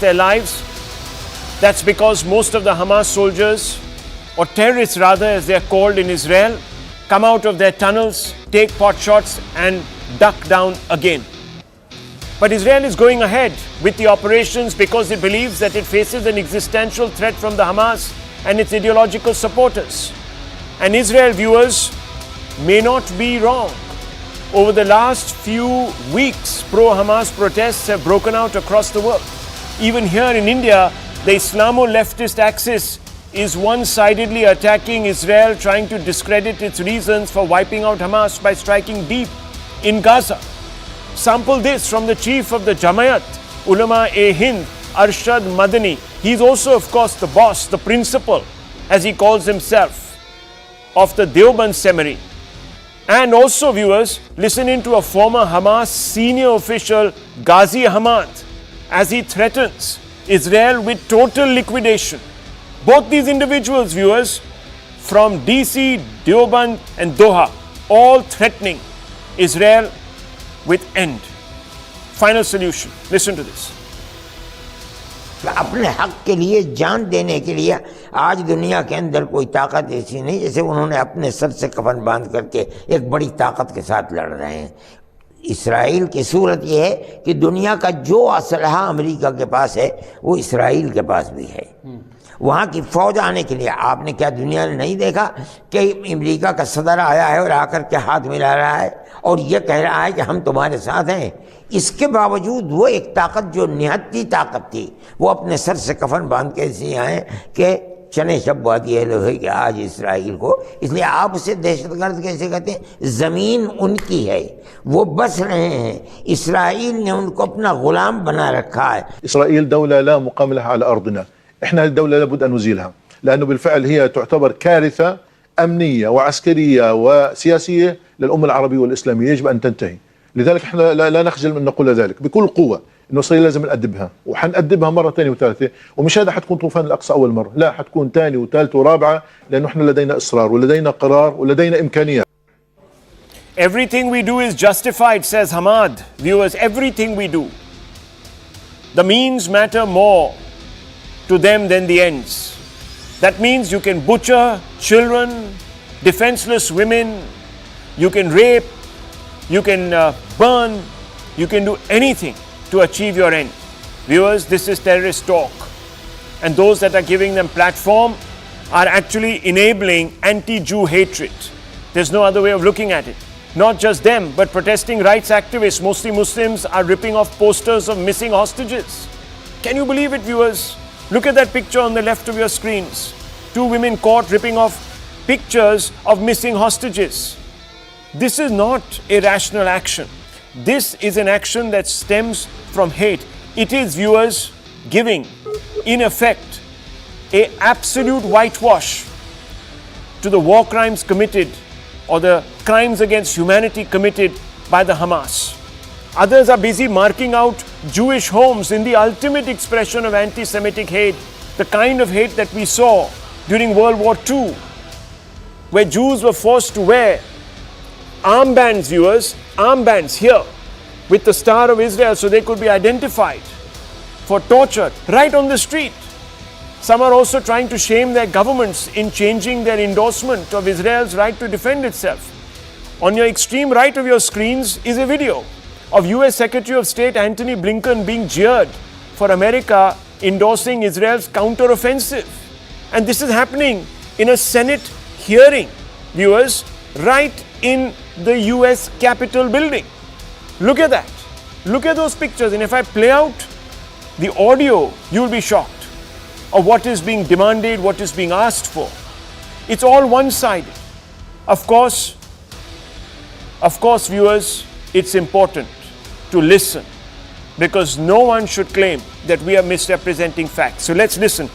their lives. That's because most of the Hamas soldiers, or terrorists rather as they are called in Israel, come out of their tunnels, take pot shots and duck down again. But Israel is going ahead with the operations because it believes that it faces an existential threat from the Hamas and its ideological supporters. And Israel viewers may not be wrong. Over the last few weeks, pro-Hamas protests have broken out across the world. Even here in India, the Islamo-leftist axis is one-sidedly attacking Israel, trying to discredit its reasons for wiping out Hamas by striking deep in Gaza. Sample this from the chief of the Jamaat Ulama-e-Hind, Arshad Madani. He's also, of course, the boss, the principal, as he calls himself, of the Deoband Seminary. And also, viewers, listen in to a former Hamas senior official, Ghaziabad, as he threatens Israel with total liquidation. Both these individuals, viewers, from DC, Deoband and Doha, all threatening Israel with end. Final solution. Listen to this. अपने हक के लिए जान देने के लिए आज दुनिया के अंदर कोई ताकत ऐसी नहीं जैसे उन्होंने अपने सर से कफन बांध करके एक बड़ी ताकत के साथ लड़ रहे हैं। इसराइल की सूरत यह है कि दुनिया का जो असलहा अमेरिका के पास है वो इसराइल के पास भी है। वहाँ की फौज आने के लिए आपने क्या दुनिया ने नहीं देखा कि अमेरिका का सदर आया है और आकर के हाथ मिला रहा है और ये कह रहा है कि हम तुम्हारे साथ हैं। इसके बावजूद वो एक ताकत जो निहत्ती ताकत थी वो अपने सर से कफन बांध के ऐसे आए कि चने शब्बात ये लोग है कि आज इसराइल को, इसलिए आप उसे दहशतगर्द कैसे कहते हैं? ज़मीन उनकी है, वो बस रहे हैं, इसराइल ने उनको अपना गुलाम बना रखा है। इसराइल दौला ला मुकाम लहा अला अर्दना, احنا الدولة لابد أن نزيلها لأنه بالفعل هي تعتبر كارثة أمنية وعسكرية وسياسية للأمة العربية والإسلامية، يجب أن تنتهي. لذلك احنا لا نخجل من نقول ذلك بكل قوة إنه إسرائيل لازم نأدبها وحنأدبها مرة ثانية وثالثة، ومش هذا حتكون طوفان الأقصى أول مرة، لا حتكون ثانية وثالثة ورابعة لأنه احنا لدينا إصرار ولدينا قرار ولدينا إمكانيات. Everything we do is justified, says Hamad. Viewers, everything we do. The means matter more to them than the ends. That means you can butcher children, defenseless women, you can rape, you can burn, you can do anything to achieve your end. Viewers, this is terrorist talk. And those that are giving them platform are actually enabling anti-Jew hatred. There's no other way of looking at it. Not just them, but protesting rights activists, mostly Muslims, are ripping off posters of missing hostages. Can you believe it, viewers? Look at that picture on the left of your screens. Two women caught ripping off pictures of missing hostages. This is not irrational action. This is an action that stems from hate. It is, viewers, giving, in effect, an absolute whitewash to the war crimes committed or the crimes against humanity committed by the Hamas. Others are busy marking out Jewish homes in the ultimate expression of anti-Semitic hate, the kind of hate that we saw during World War II, where Jews were forced to wear armbands, viewers, armbands here with the Star of Israel so they could be identified for torture right on the street. Some are also trying to shame their governments in changing their endorsement of Israel's right to defend itself. On your extreme right of your screens is a video of US Secretary of State Antony Blinken being jeered for America endorsing Israel's counteroffensive. And this is happening in a Senate hearing, viewers, right in the US Capitol building. Look at that. Look at those pictures. And if I play out the audio, you'll be shocked of what is being demanded, what is being asked for. It's all one-sided. Of course, viewers, it's important to listen because no one should claim that we are misrepresenting facts. So let's listen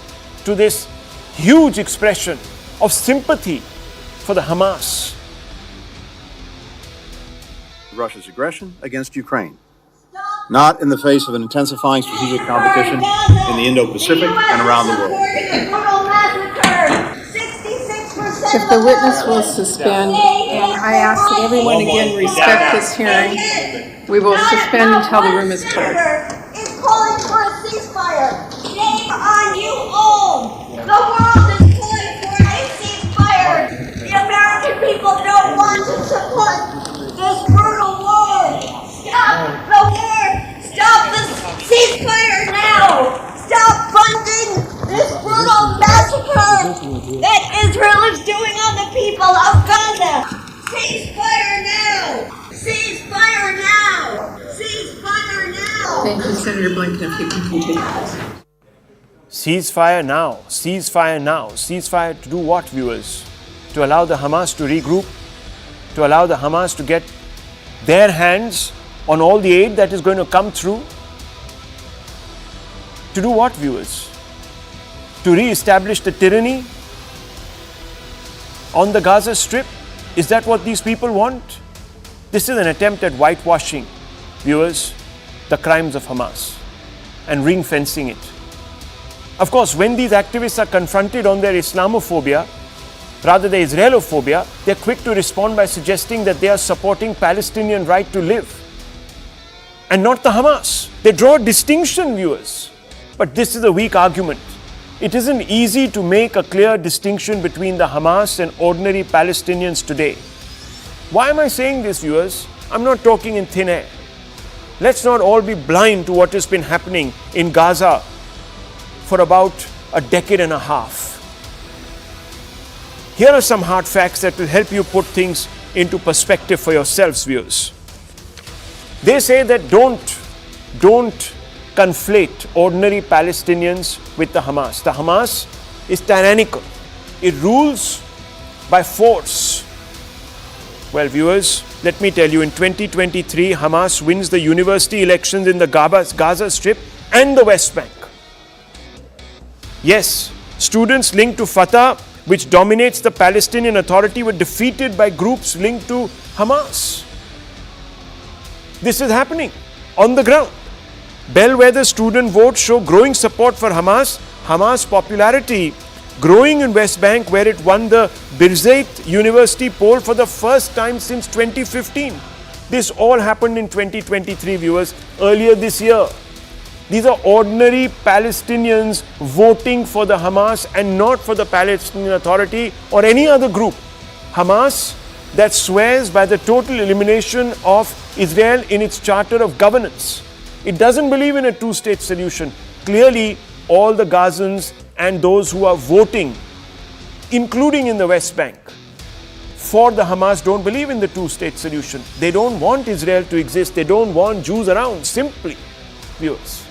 to this huge expression of sympathy for the Hamas. Russia's aggression against Ukraine, not in the face of an intensifying strategic competition in the Indo-Pacific and around the world. If the witness will suspend, and I ask that everyone again respect this hearing, we will suspend until the room is cleared. Is calling for a ceasefire. we can continue this. Ceasefire now, ceasefire now. Ceasefire to do what, viewers? To allow the Hamas to regroup, to allow the Hamas to get their hands on all the aid that is going to come through. To do what, viewers? To re-establish the tyranny on the Gaza Strip? Is that what these people want? This is an attempt at whitewashing, viewers, the crimes of Hamas and ring fencing it. Of course, when these activists are confronted on their Islamophobia, rather their Israelophobia, they're quick to respond by suggesting that they are supporting Palestinian right to live and not the Hamas. They draw a distinction, viewers. But this is a weak argument. It isn't easy to make a clear distinction between the Hamas and ordinary Palestinians today. Why am I saying this, viewers? I'm not talking in thin air. Let's not all be blind to what has been happening in Gaza for about a decade and a half. Here are some hard facts that will help you put things into perspective for yourselves, viewers. They say that don't conflate ordinary Palestinians with the Hamas. The Hamas is tyrannical. It rules by force. Well, viewers, let me tell you, in 2023, Hamas wins the university elections in the Gaza Strip and the West Bank. Yes, students linked to Fatah, which dominates the Palestinian Authority, were defeated by groups linked to Hamas. This is happening on the ground. Bellwether student votes show growing support for Hamas. Hamas popularity growing in West Bank, where it won the Birzeit University poll for the first time since 2015. This all happened in 2023, viewers, earlier this year. These are ordinary Palestinians voting for the Hamas and not for the Palestinian Authority or any other group. Hamas that swears by the total elimination of Israel in its charter of governance. It doesn't believe in a two-state solution. Clearly, all the Gazans and those who are voting, including in the West Bank, for the Hamas don't believe in the two-state solution. They don't want Israel to exist. They don't want Jews around, simply, viewers.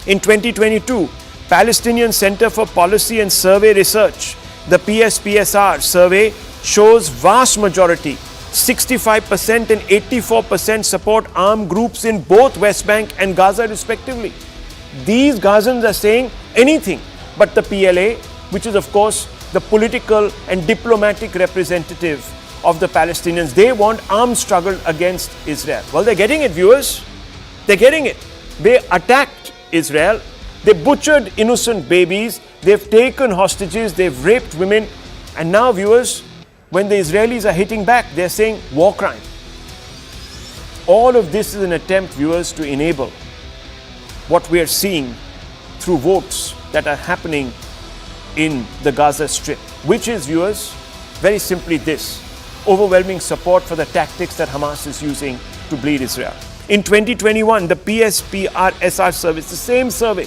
In 2022, Palestinian Center for Policy and Survey Research, the PSPSR survey shows vast majority, 65% and 84% support armed groups in both West Bank and Gaza respectively. These Gazans are saying anything but the PLA, which is of course the political and diplomatic representative of the Palestinians. They want armed struggle against Israel. Well, they're getting it, viewers. They're getting it. They attacked Israel. They butchered innocent babies. They've taken hostages. They've raped women. And now, viewers, when the Israelis are hitting back, they're saying war crime. All of this is an attempt, viewers, to enable what we are seeing through votes that are happening in the Gaza Strip, which is, viewers, very simply this: overwhelming support for the tactics that Hamas is using to bleed Israel. In 2021, the PSPRSR survey, the same survey,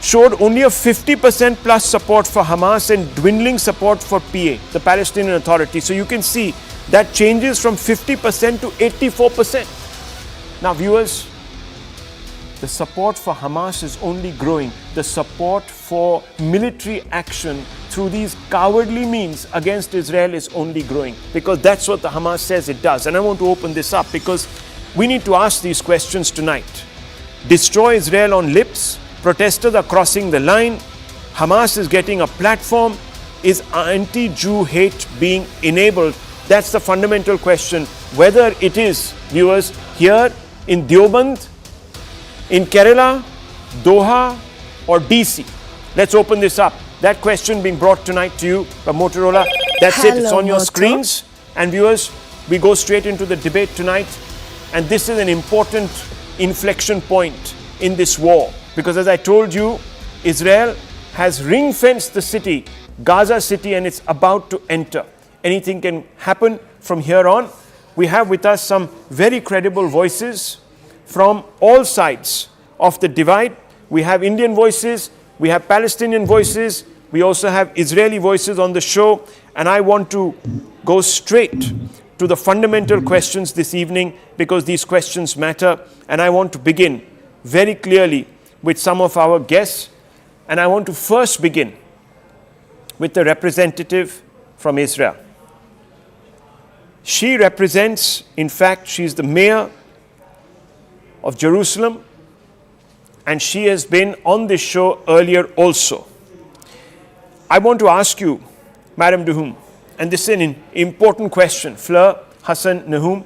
showed only a 50% plus support for Hamas and dwindling support for PA, the Palestinian Authority. So you can see that changes from 50% to 84%. Now, viewers, the support for Hamas is only growing. The support for military action through these cowardly means against Israel is only growing, because that's what the Hamas says it does. And I want to open this up because we need to ask these questions tonight. Destroy Israel on lips. Protesters are crossing the line. Hamas is getting a platform. Is anti-Jew hate being enabled? That's the fundamental question. Whether it is, viewers, here in Deoband, in Kerala, Doha, or DC. Let's open this up. That question being brought tonight to you by Motorola. That's it. It's on your screens. And viewers, we go straight into the debate tonight. And this is an important inflection point in this war. Because as I told you, Israel has ring-fenced the city, Gaza City, and it's about to enter. Anything can happen from here on. We have with us some very credible voices from all sides of the divide. We have Indian voices, we have Palestinian voices, we also have Israeli voices on the show. And I want to go straight to the fundamental questions this evening, because these questions matter. And I want to begin very clearly with some of our guests. And I want to first begin with the representative from Israel. She represents, in fact, she's the mayor of Jerusalem, and she has been on this show earlier also. I want to ask you, Madam Nahum, and this is an important question, Fleur, Hassan, Nahum,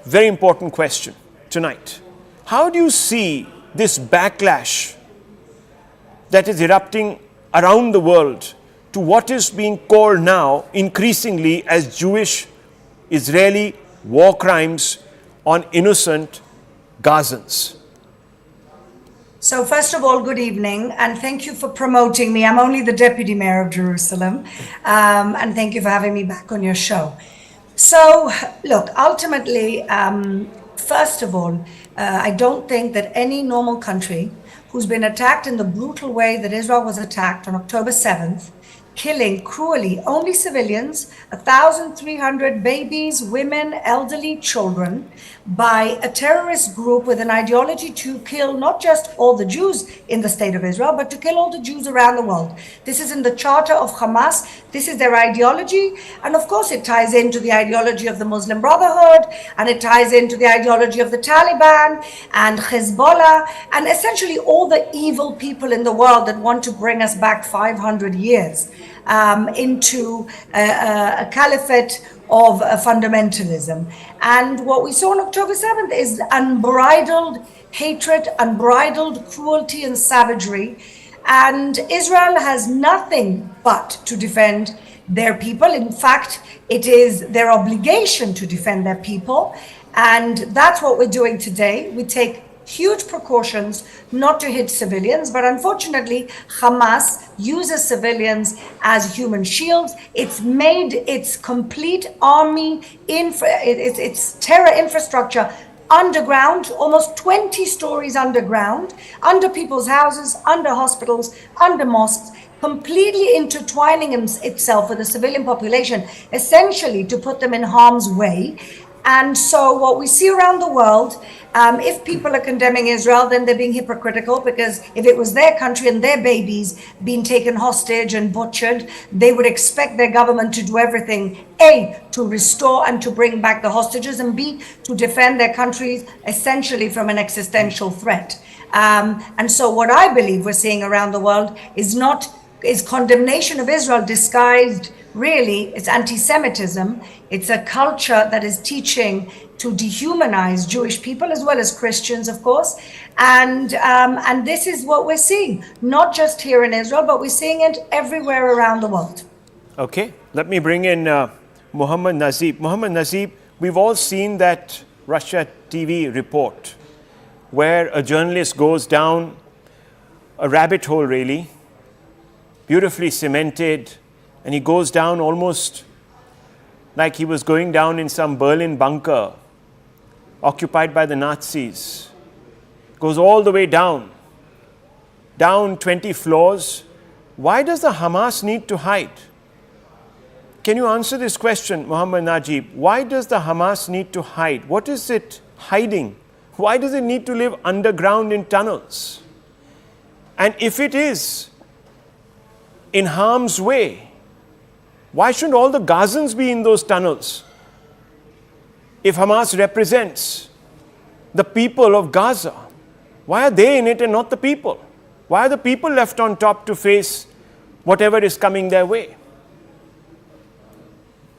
very important question tonight. How do you see this backlash that is erupting around the world to what is being called now increasingly as Jewish-Israeli war crimes on innocent Gazans? So first of all, good evening, and thank you for promoting me. I'm only the Deputy Mayor of Jerusalem, and thank you for having me back on your show. So, look, ultimately, first of all, I don't think that any normal country who's been attacked in the brutal way that Israel was attacked on October 7th, killing cruelly only civilians, 1,300 babies, women, elderly, children, by a terrorist group with an ideology to kill not just all the Jews in the state of Israel, but to kill all the Jews around the world. This is in the charter of Hamas. This is their ideology. And of course, it ties into the ideology of the Muslim Brotherhood, and it ties into the ideology of the Taliban and Hezbollah, and essentially all the evil people in the world that want to bring us back 500 years into a caliphate of fundamentalism. And what we saw on October 7th is unbridled hatred, unbridled cruelty and savagery. And Israel has nothing but to defend their people. In fact, it is their obligation to defend their people. And that's what we're doing today. We take huge precautions not to hit civilians, but unfortunately, Hamas uses civilians as human shields. It's made its complete army, its terror infrastructure underground, almost 20 stories underground, under people's houses, under hospitals, under mosques, completely intertwining itself with the civilian population, essentially to put them in harm's way. And so what we see around the world, if people are condemning Israel, then they're being hypocritical, because if it was their country and their babies being taken hostage and butchered, they would expect their government to do everything, A, to restore and to bring back the hostages, and B, to defend their countries essentially from an existential threat. And so what I believe we're seeing around the world is condemnation of Israel disguised. Really, it's anti-Semitism. It's a culture that is teaching to dehumanize Jewish people as well as Christians, of course. And this is what we're seeing, not just here in Israel, but we're seeing it everywhere around the world. Okay, let me bring in Mohammed Nazib. Mohammed Nazib, we've all seen that Russia TV report where a journalist goes down a rabbit hole, really, beautifully cemented, and he goes down almost like he was going down in some Berlin bunker occupied by the Nazis. Goes all the way down 20 floors. Why does the Hamas need to hide? Can you answer this question, Mohammed Najib? Why does the Hamas need to hide? What is it hiding? Why does it need to live underground in tunnels? And if it is in harm's way, why shouldn't all the Gazans be in those tunnels? If Hamas represents the people of Gaza, why are they in it and not the people? Why are the people left on top to face whatever is coming their way?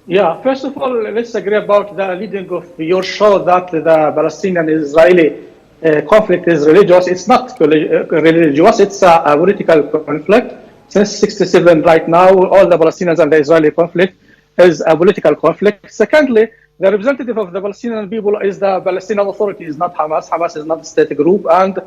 Yeah, first of all, let's agree about the leading of your show that the Palestinian-Israeli conflict is religious. It's not religious, it's a political conflict. Since 1967 right now, all the Palestinians and the Israeli conflict is a political conflict. Secondly, the representative of the Palestinian people is the Palestinian Authority, is not Hamas. Hamas is not a state group, and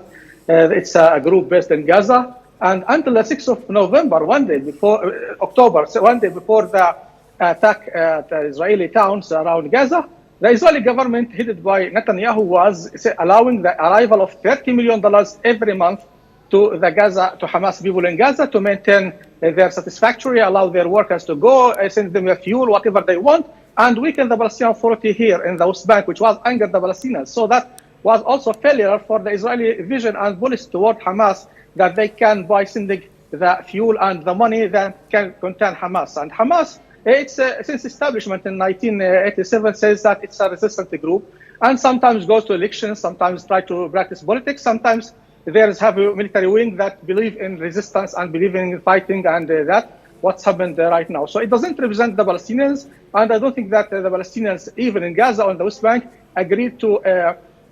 it's a group based in Gaza. And until the 6th of November, one day before the attack at the Israeli towns around Gaza, the Israeli government, headed by Netanyahu, was allowing the arrival of $30 million every month to Hamas people in Gaza to maintain their satisfactory, allow their workers to go, send them fuel, whatever they want, and weaken the Palestinian Authority here in the West Bank, which was angered the Palestinians. So that was also failure for the Israeli vision and policy toward Hamas, that they can, by sending the fuel and the money, that can contain Hamas. And Hamas, it's since establishment in 1987, says that it's a resistant group, and sometimes goes to elections, sometimes try to practice politics, sometimes there is have a military wing that believe in resistance and believe in fighting, and that what's happened right now. So it doesn't represent the Palestinians, and I don't think that the Palestinians, even in Gaza or in the West Bank, agreed to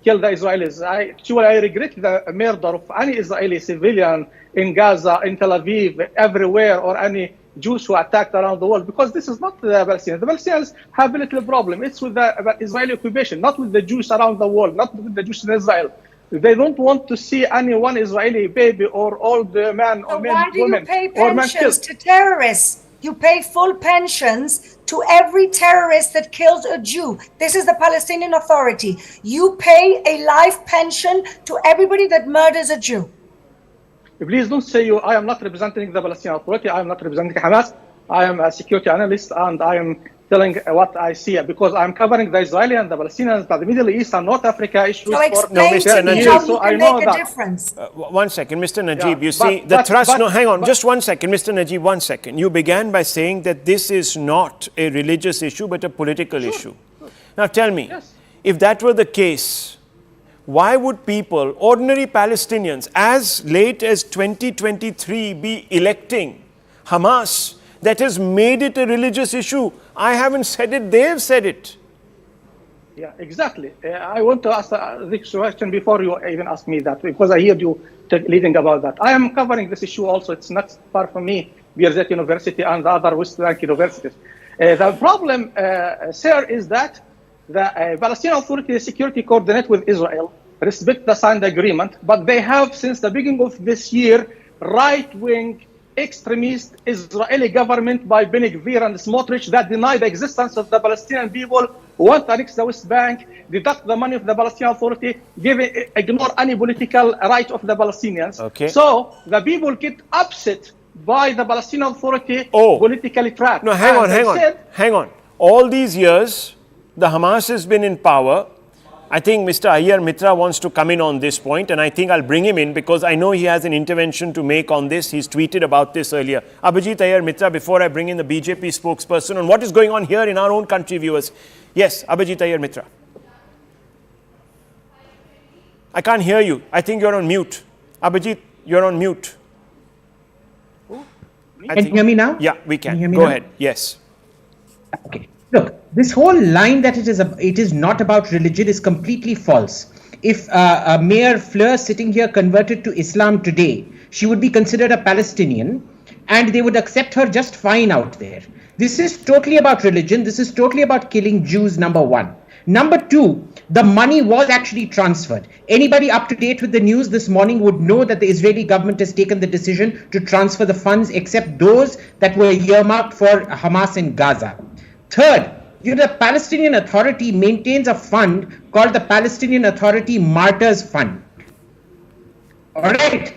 kill the Israelis. I regret the murder of any Israeli civilian in Gaza, in Tel Aviv, everywhere, or any Jews who attacked around the world, because this is not the Palestinians. The Palestinians have a little problem. It's with the Israeli occupation, not with the Jews around the world, not with the Jews in Israel. They don't want to see any one Israeli baby or old man or men, why do women, you pay or men pensions killed. to terrorists? You pay full pensions to every terrorist that kills a Jew. This is the Palestinian Authority. You pay a life pension to everybody that murders a Jew. Please don't say I am not representing the Palestinian Authority. I am not representing Hamas. I am a security analyst, and I am telling what I see, because I'm covering the Israeli and the Palestinians, but the Middle East and North Africa issues So for explain Mr. to me Najib. how so you I can know make a that. difference. One second, Mr. Najib. Yeah, You see, the but- thrust. but- No, hang on. but- Just 1 second, Mr. Najib. 1 second. You began by saying that this is not a religious issue, but a political issue. Now, tell me, Yes. if that were the case, why would people, ordinary Palestinians, as late as 2023, be electing Hamas that has made it a religious issue? I haven't said it; they've said it. Yeah, exactly. I want to ask this question before you even ask me that, because I heard you leading about that. I am covering this issue also. It's not far from me, Birzeit University and the other West Bank universities. The problem, sir, is that the Palestinian Authority security coordinate with Israel, respect the signed agreement, but they have, since the beginning of this year, right-wing extremist Israeli government by Beni Gvir and Smotrich that deny the existence of the Palestinian people, want to annex the West Bank, deduct the money of the Palestinian Authority, ignore any political right of the Palestinians. Okay. So the people get upset by the Palestinian Authority politically trapped. No, hang on. All these years, the Hamas has been in power. I think Mr. Ayyar Mitra wants to come in on this point, and I think I'll bring him in because I know he has an intervention to make on this. He's tweeted about this earlier. Abhijit Ayyar Mitra, before I bring in the BJP spokesperson on what is going on here in our own country, viewers. Yes, Abhijit Ayyar Mitra. I can't hear you. I think you're on mute. Abhijit, you're on mute. Can you hear me now? Yeah, we can. Can you hear me Go now? ahead. Yes. Okay. Look, this whole line that it is not about religion is completely false. If Mayor Fleur sitting here converted to Islam today, she would be considered a Palestinian, and they would accept her just fine out there. This is totally about religion. This is totally about killing Jews, number one. Number two, the money was actually transferred. Anybody up to date with the news this morning would know that the Israeli government has taken the decision to transfer the funds except those that were earmarked for Hamas in Gaza. Third, the Palestinian Authority maintains a fund called the Palestinian Authority Martyrs Fund. All right.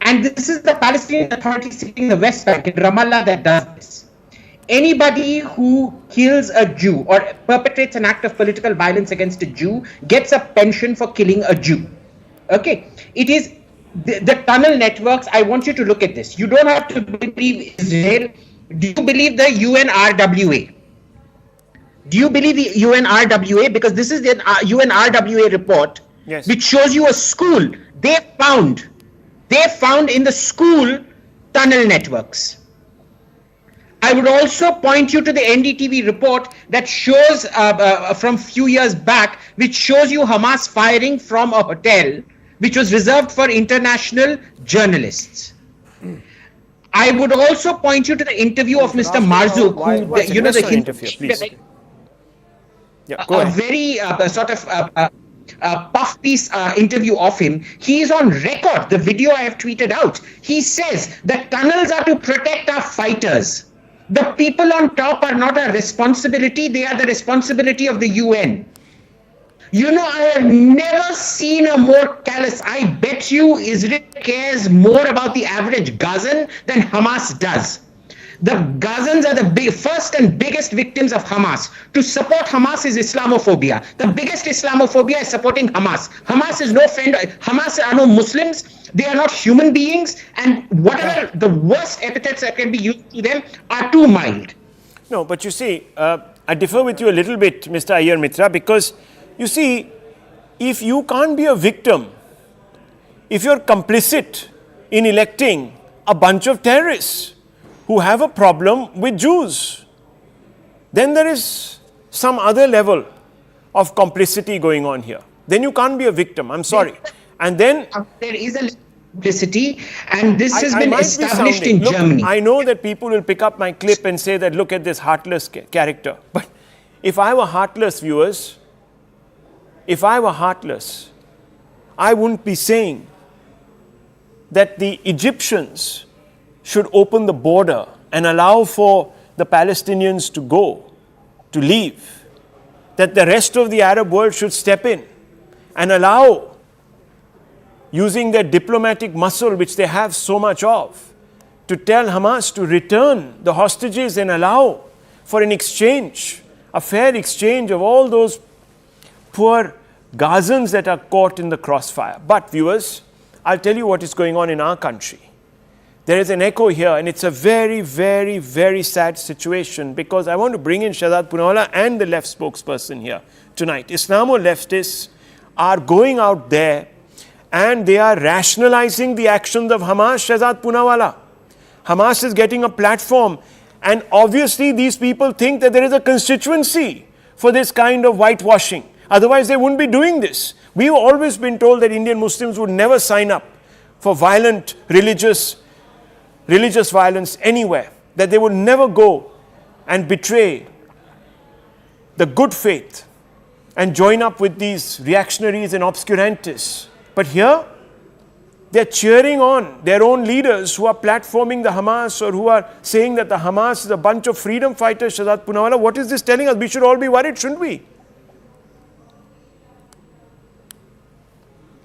And this is the Palestinian Authority sitting in the West Bank, in Ramallah, that does this. Anybody who kills a Jew or perpetrates an act of political violence against a Jew gets a pension for killing a Jew. Okay. It is the tunnel networks. I want you to look at this. You don't have to believe Israel. Do you believe the UNRWA? Do you believe the UNRWA? Because this is the UNRWA report, Yes. which shows you a school. They found in the school tunnel networks. I would also point you to the NDTV report that shows from few years back, which shows you Hamas firing from a hotel, which was reserved for international journalists. I would also point you to the interview of Mr. Marzouk, the interview, please. Yeah, go a ahead. very puff piece interview of him. He is on record. The video I have tweeted out. He says the tunnels are to protect our fighters. The people on top are not our responsibility. They are the responsibility of the UN. I have never seen a more callous. I bet you Israel cares more about the average Gazan than Hamas does. The Gazans are the first and biggest victims of Hamas. To support Hamas is Islamophobia. The biggest Islamophobia is supporting Hamas. Hamas is no friend. Hamas are no Muslims. They are not human beings. And whatever the worst epithets that can be used to them are too mild. No, but you see, I differ with you a little bit, Mr. Iyer Mitra, because you see, if you can't be a victim, if you're complicit in electing a bunch of terrorists who have a problem with Jews, then there is some other level of complicity going on here. Then you can't be a victim. I'm sorry. And then there is a complicity, and this has been established in Germany. I know that people will pick up my clip and say that, look at this heartless character. But if I were heartless, viewers, if I were heartless, I wouldn't be saying that the Egyptians should open the border and allow for the Palestinians to go, to leave, that the rest of the Arab world should step in and allow, using their diplomatic muscle, which they have so much of, to tell Hamas to return the hostages and allow for an exchange, a fair exchange of all those poor Gazans that are caught in the crossfire. But viewers, I'll tell you what is going on in our country. There is an echo here, and it's a very, very, very sad situation, because I want to bring in Shahzad Poonawalla and the left spokesperson here tonight. Islamo-leftists are going out there and they are rationalizing the actions of Hamas, Shahzad Poonawalla. Hamas is getting a platform, and obviously these people think that there is a constituency for this kind of whitewashing. Otherwise they wouldn't be doing this. We've always been told that Indian Muslims would never sign up for violent religious violence anywhere, that they would never go and betray the good faith and join up with these reactionaries and obscurantists. But here, they're cheering on their own leaders who are platforming the Hamas, or who are saying that the Hamas is a bunch of freedom fighters. Shahzad Poonawalla, what is this telling us? We should all be worried, shouldn't we?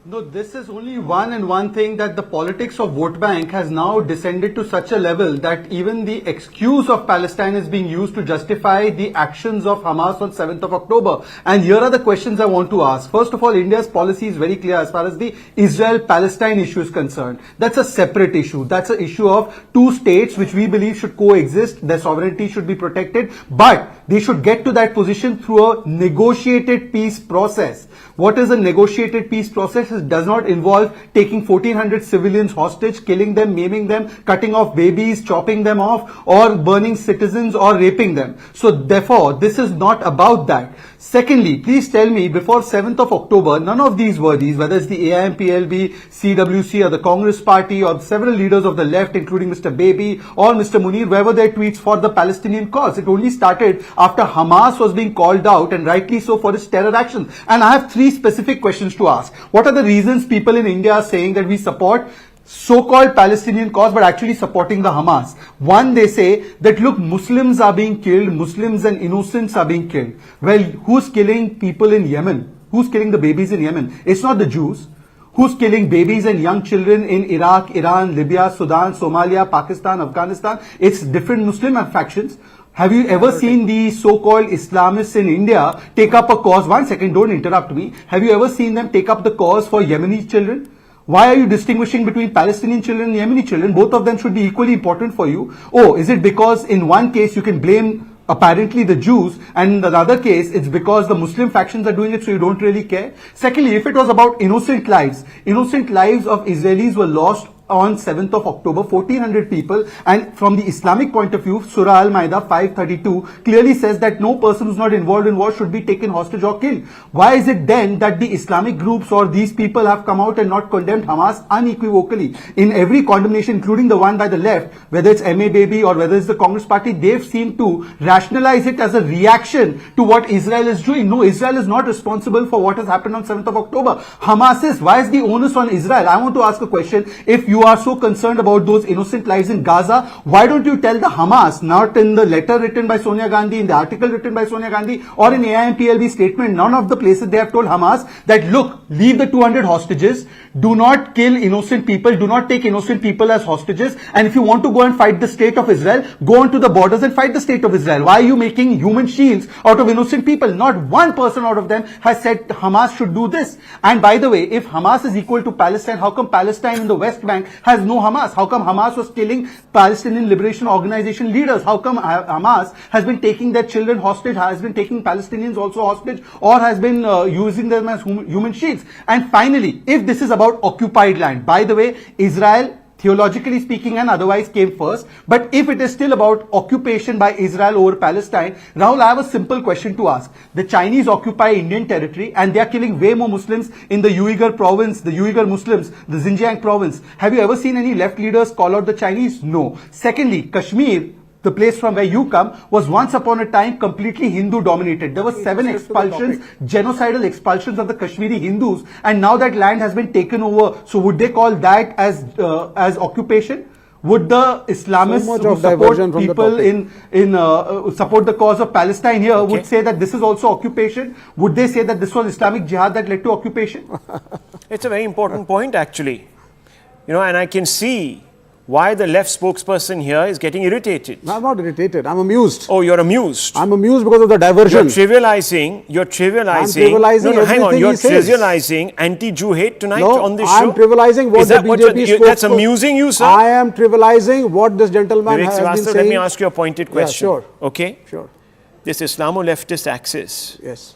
No, this is only one thing, that the politics of vote bank has now descended to such a level that even the excuse of Palestine is being used to justify the actions of Hamas on 7th of October. And here are the questions I want to ask. First of all, India's policy is very clear as far as the Israel-Palestine issue is concerned. That's a separate issue. That's an issue of two states which we believe should coexist. Their sovereignty should be protected, but they should get to that position through a negotiated peace process. What is a negotiated peace process? It does not involve taking 1,400 civilians hostage, killing them, maiming them, cutting off babies, chopping them off, or burning citizens or raping them. So therefore, this is not about that. Secondly, please tell me, before 7th of October, none of these worthies, whether it's the AIMPLB, CWC, or the Congress Party, or several leaders of the left, including Mr. Baby or Mr. Munir, where were their tweets for the Palestinian cause? It only started after Hamas was being called out, and rightly so, for its terror actions. And I have three specific questions to ask. What are the reasons people in India are saying that we support so-called Palestinian cause but actually supporting the Hamas? One, they say that, look, Muslims are being killed, Muslims and innocents are being killed. Well, who's killing people in Yemen? Who's killing the babies in Yemen? It's not the Jews. Who's killing babies and young children in Iraq, Iran, Libya, Sudan, Somalia, Pakistan, Afghanistan? It's different Muslim factions. Have you ever seen the so-called Islamists in India take up a cause? One second, don't interrupt me. Have you ever seen them take up the cause for Yemeni children? Why are you distinguishing between Palestinian children and Yemeni children? Both of them should be equally important for you. Oh, is it because in one case you can blame apparently the Jews, and in the other case it's because the Muslim factions are doing it, so you don't really care? Secondly, if it was about innocent lives of Israelis were lost on 7th of October, 1,400 people, and from the Islamic point of view, Surah Al-Ma'idah 532 clearly says that no person who's not involved in war should be taken hostage or killed. Why is it then that the Islamic groups or these people have come out and not condemned Hamas unequivocally? In every condemnation, including the one by the left, whether it's MA Baby or whether it's the Congress Party, they've seemed to rationalize it as a reaction to what Israel is doing. No, Israel is not responsible for what has happened on 7th of October. Hamas is. Why is the onus on Israel? I want to ask a question. If you are so concerned about those innocent lives in Gaza, why don't you tell the Hamas, not in the letter written by Sonia Gandhi, in the article written by Sonia Gandhi, or in AIMPLB statement, none of the places they have told Hamas that, look, leave the 200 hostages, do not kill innocent people, do not take innocent people as hostages, and if you want to go and fight the state of Israel, go onto the borders and fight the state of Israel. Why are you making human shields out of innocent people? Not one person out of them has said Hamas should do this. And by the way, if Hamas is equal to Palestine, how come Palestine in the West Bank has no Hamas? How come Hamas was killing Palestinian Liberation Organization leaders? How come Hamas has been taking their children hostage, has been taking Palestinians also hostage, or has been using them as human shields? And finally, if this is about occupied land, by the way, Israel, theologically speaking and otherwise, came first. But if it is still about occupation by Israel over Palestine, Rahul, I have a simple question to ask. The Chinese occupy Indian territory and they are killing way more Muslims in the Uyghur province, the Uyghur Muslims, the Xinjiang province. Have you ever seen any left leaders call out the Chinese? No. Secondly, Kashmir, the place from where you come, was once upon a time completely Hindu dominated. There were 7 expulsions, genocidal expulsions of the Kashmiri Hindus, and now that land has been taken over. So would they call that as occupation? Would the Islamists who support people in support the cause of Palestine here would say that this is also occupation? Would they say that this was Islamic jihad that led to occupation? It's a very important point, actually. You know, and I can see why the left spokesperson here is getting irritated. No, I'm not irritated. I'm amused. Oh, you're amused. I'm amused because of the diversion. You're trivializing. I'm trivializing. No, hang on. You're trivializing anti-Jew hate tonight on this show. I'm trivializing what the BJP spokesperson. That's amusing you, sir. I am trivializing what this gentleman has been saying. Let me ask you a pointed question. Yeah, sure. Okay. Sure. This Islamo-leftist axis. Yes.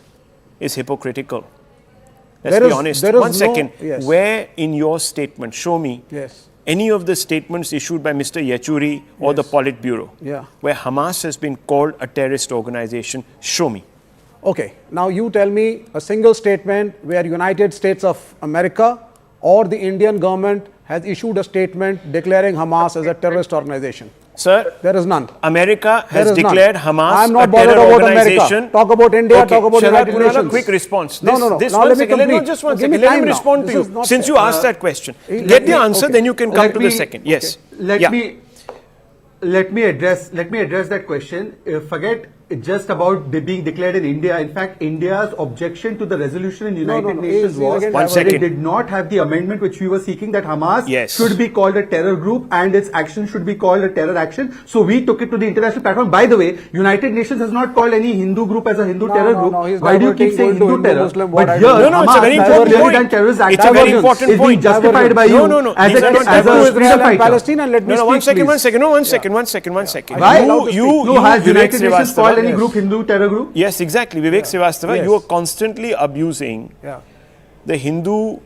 Is hypocritical. Let's be honest. One second. Yes. Where in your statement, show me. Yes. Any of the statements issued by Mr. Yechuri or the Politburo, where Hamas has been called a terrorist organization, show me. Okay, now you tell me a single statement where United States of America or the Indian government has issued a statement declaring Hamas as a terrorist organization. Sir, there is none. America has declared Hamas I'm not a terror about organization. America. Talk about India, talk about United Nations. Another quick response. No. Now let me complete. Just one second. Let me respond to you. Since you asked that question. Get the answer, then you can come to the second. Yes. Let me address that question. Forget just about being declared in India. In fact, India's objection to the resolution in United Nations was that it did not have the amendment which we were seeking, that Hamas should be called a terror group and its action should be called a terror action. So we took it to the international platform. By the way, United Nations has not called any Hindu group as a Hindu terror group. Why do you keep saying Hindu terror? But here, it's a very important point. Terrorist act It's a very important point. Justified by you as a freedom fighter. Palestine, and let me speak, one second. Has United Nations called any group Hindu terror group? Yes, exactly. Vivek Srivastava, you are constantly abusing the Hindu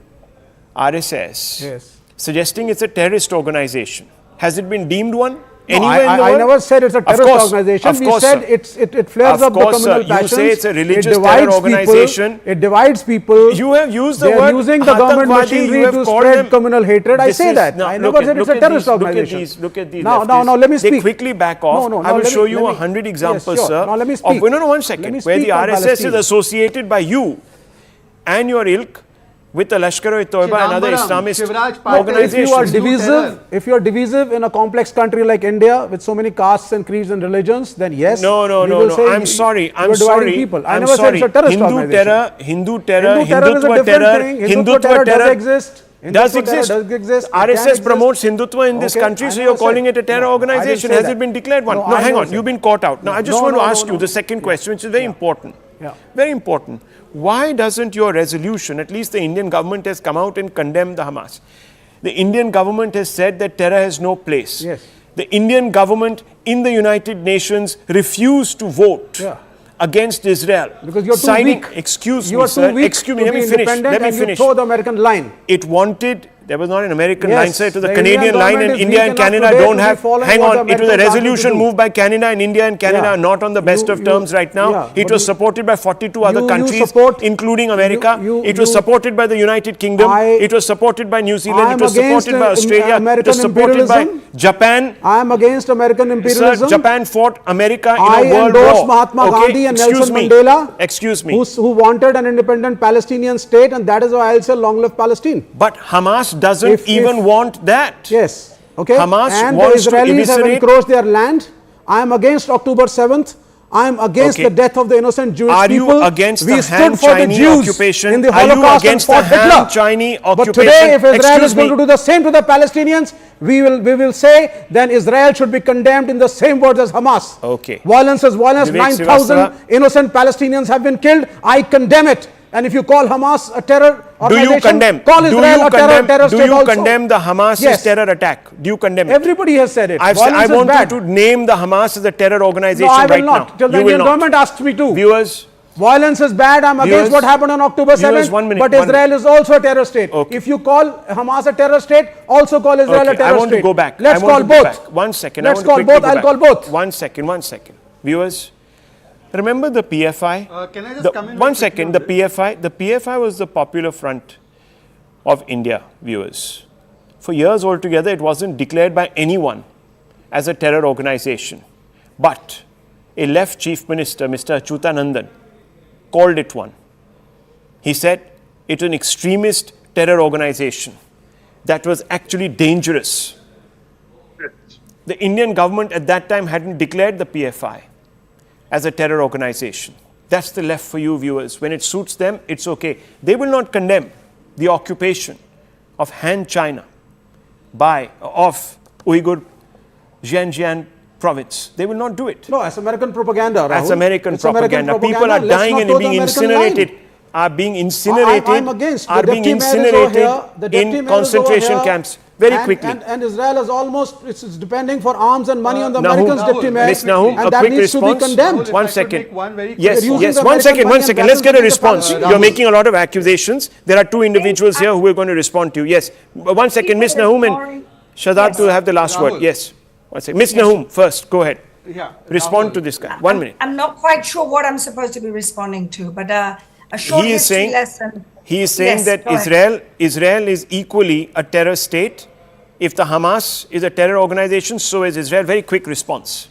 RSS, suggesting it's a terrorist organization. Has it been deemed one? Anywhere in the world? I never said it's a terrorist organization. We said it flares up the communal passions. You say it's a religious terror organization. It divides people. You have used the word. They are using the government machinery to spread communal hatred. I say that. I never said it's a terrorist organization. Look at these. Now, let me speak. They quickly back off. I will show you 100 examples, sir. Now, let me speak. One second. Where the RSS is associated by you and your ilk with the Lashkar-e-Toiba and other Islamist organizations. If you are divisive in a complex country like India with so many castes and creeds and religions, then yes. No. I'm sorry. I never said it's a terrorist organization. Hindu terror, Hindutva terror does exist. Does exist. RSS promotes Hindutva in this country, so you're calling it a terror organization. Has it been declared one? No, hang on. You've been caught out. Now, I just want to ask you the second question, which is very important. Very important. Why doesn't your resolution, at least the Indian government has come out and condemned the Hamas. The Indian government has said that terror has no place. The Indian government in the United Nations refused to vote against Israel. Because you're too weak. Excuse me, sir. Excuse me, let me finish. Let me finish. You throw the American line. It wanted... There was not an American line, sir. It was the Canadian line, and India and Canada don't have... Hang on, it was a resolution moved by Canada, and India and Canada are not on the best of terms right now. It was supported by 42 other countries, including America. It was supported by the United Kingdom. It was supported by New Zealand. It was supported by Australia. It was supported by Japan. I am against American imperialism. Sir, Japan fought America in a world war. I endorse Mahatma Gandhi and Nelson Mandela. Excuse me. Who wanted an independent Palestinian state, and that is why I'll say long live Palestine. But Hamas doesn't even want that. Yes. Okay. Hamas and wants the Israelis to have encroached their land. I am against October 7th. I'm against the death of the innocent Jewish Are people. you against we the stood Han for the Chinese Jews occupation? in the Are you Holocaust against and the fought Hitler. Han Chinese But occupation? today, if Israel Excuse is going me. to do the same to the Palestinians, we will say then Israel should be condemned in the same words as Hamas. Okay. Violence is violence. Vivek 9,000 Srivastava. innocent Palestinians have been killed. I condemn it. And if you call Hamas a terror organization, Do you condemn? call Israel a terror Do state you also. condemn the Hamas Yes. terror attack? Do you condemn it? Everybody has said it. I Violence want is bad. you to name the Hamas as a terror organization No, I will right not. now. Till the You will Indian not. government asks me to. Viewers, Violence is bad. I'm against Viewers, what happened on October 7th. viewers, 1 minute, but 1 Israel minute. is also a terror state. Okay. If you call Hamas a terror state, also call Israel a okay, terror I want state. to go back. Let's I want call to go both. back. 1 second. Let's I want call to quickly both. go I'll back. call both. 1 second. 1 second. Viewers, remember the PFI? Can I just come in? 1 second. The PFI was the Popular Front of India, viewers. For years altogether, it wasn't declared by anyone as a terror organization. But a left chief minister, Mr. Achyutanandan, called it one. He said it's an extremist terror organization that was actually dangerous. The Indian government at that time hadn't declared the PFI as a terror organization. That's the left for you, viewers. When it suits them, it's okay. They will not condemn the occupation of Han China of Uyghur Xinjiang province. They will not do it. No, as American propaganda, Rahul. As American It's American propaganda. People are Let's dying not and toe the being American incinerated. line. Are being incinerated. I'm against. Are The being deputy mayor is over incinerated here. The deputy in mayor is over concentration here. camps. Very And- quickly. And Israel is almost, it's depending for arms and money on the Nahum, Americans, deputy mayor. Ms. Nahum, and a that quick needs to be response. condemned. Rahul, if I One could second. make one very quick- Yes, They're using yes. the 1 second, American 1 money second. and Let's get a weapons response. against the You're making a lot of accusations. There are two individuals here who are going to respond to you. Yes. 1 second, Ms. Nahum and Shadab to have the last word. Rahul. Yes. 1 second. Ms. Nahum, first. Go ahead. Yeah. Respond Rahul. to this guy. 1 minute. I'm not quite sure what I'm supposed to be responding to, but a short He is history saying- lesson. He is saying Yes, that go ahead. Israel is equally a terror state. If the Hamas is a terror organization, so is Israel. Very quick response.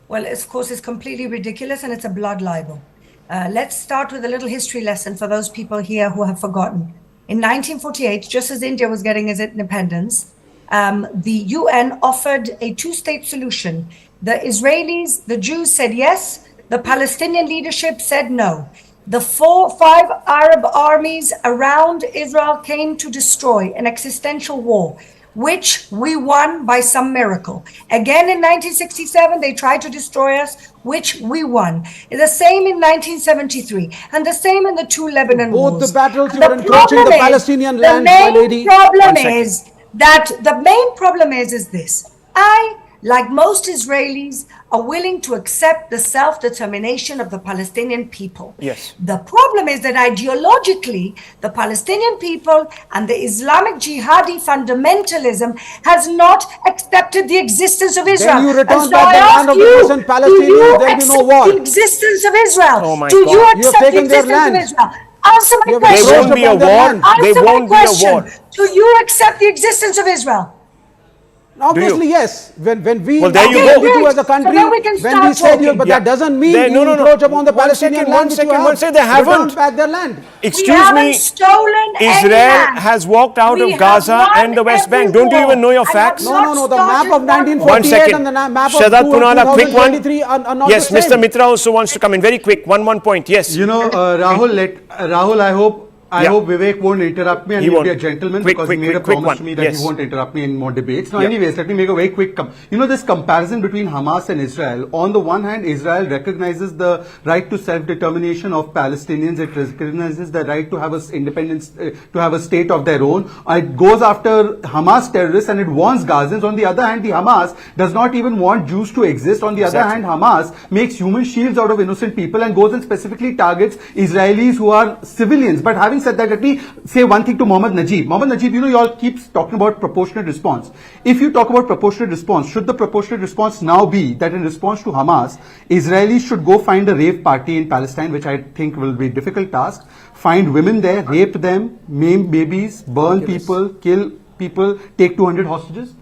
Well, of course, it's completely ridiculous and it's a blood libel. Let's start with a little history lesson for those people here who have forgotten. In 1948, just as India was getting its independence, the UN offered a two-state solution. The Israelis, the Jews said yes, the Palestinian leadership said no. The 5 Arab armies around Israel came to destroy an existential war, which we won by some miracle. Again in 1967, they tried to destroy us, which we won. The same in 1973, and the same in the two Lebanon Both wars. the battles And you were encroaching the problem is- Palestinian the land, my lady. main problem One second. is that the main problem is this. I, like most Israelis, are willing to accept the self-determination of the Palestinian people. Yes. The problem is that ideologically, the Palestinian people and the Islamic jihadi fundamentalism has not accepted the existence of Israel. you return And so back I the land ask of the you, innocent do Palestinians, you there will be no accept war. the existence of Israel? Oh my Do God. you You have accept the taken their existence of land. Israel? Answer my You have There question. won't be a upon their war. land. There Answer my won't be a question. war. Do you accept the existence of Israel? Obviously, yes. When we, Well, there you when go. we do Great. as a country, So then we can when we start said you, talking. but Yeah. that doesn't mean There- you no, no, no. encroach upon the 1 Palestinian second, land. 1 which second, you 1 have. second. They haven't. Return back their land. We Excuse haven't me. stolen any Israel land. has walked out We of have Gaza won and the West every Bank. Don't you war even know your and facts? have No, no, the map of 1948 1 second. and the map of Shadat Punala, quick one. 2023 are not Yes, the same. Mr. Mitra also wants to come in. Very quick. One point. Yes. You know, Rahul, I Yeah. hope Vivek won't interrupt me and He he'll be a won't. gentleman Quick, because quick, he made a quick promise one. to me that Yes. he won't interrupt me in more debates. Now, Yeah. anyways, let me make a very quick this comparison between Hamas and Israel. On the one hand, Israel recognizes the right to self-determination of Palestinians. It recognizes the right to have a independence, to have a state of their own. It goes after Hamas terrorists and it warns Gazans. On the other hand, the Hamas does not even want Jews to exist. On the other Exactly. hand, Hamas makes human shields out of innocent people and goes and specifically targets Israelis who are civilians. But having said that, let me say one thing to Mohammad Najib. Mohammad Najib, you know, you all keep talking about proportionate response. If you talk about proportionate response, should the proportionate response now be that in response to Hamas, Israelis should go find a rave party in Palestine, which I think will be a difficult task, find women there, rape them, maim babies, burn people, kill people, take 200 hostages?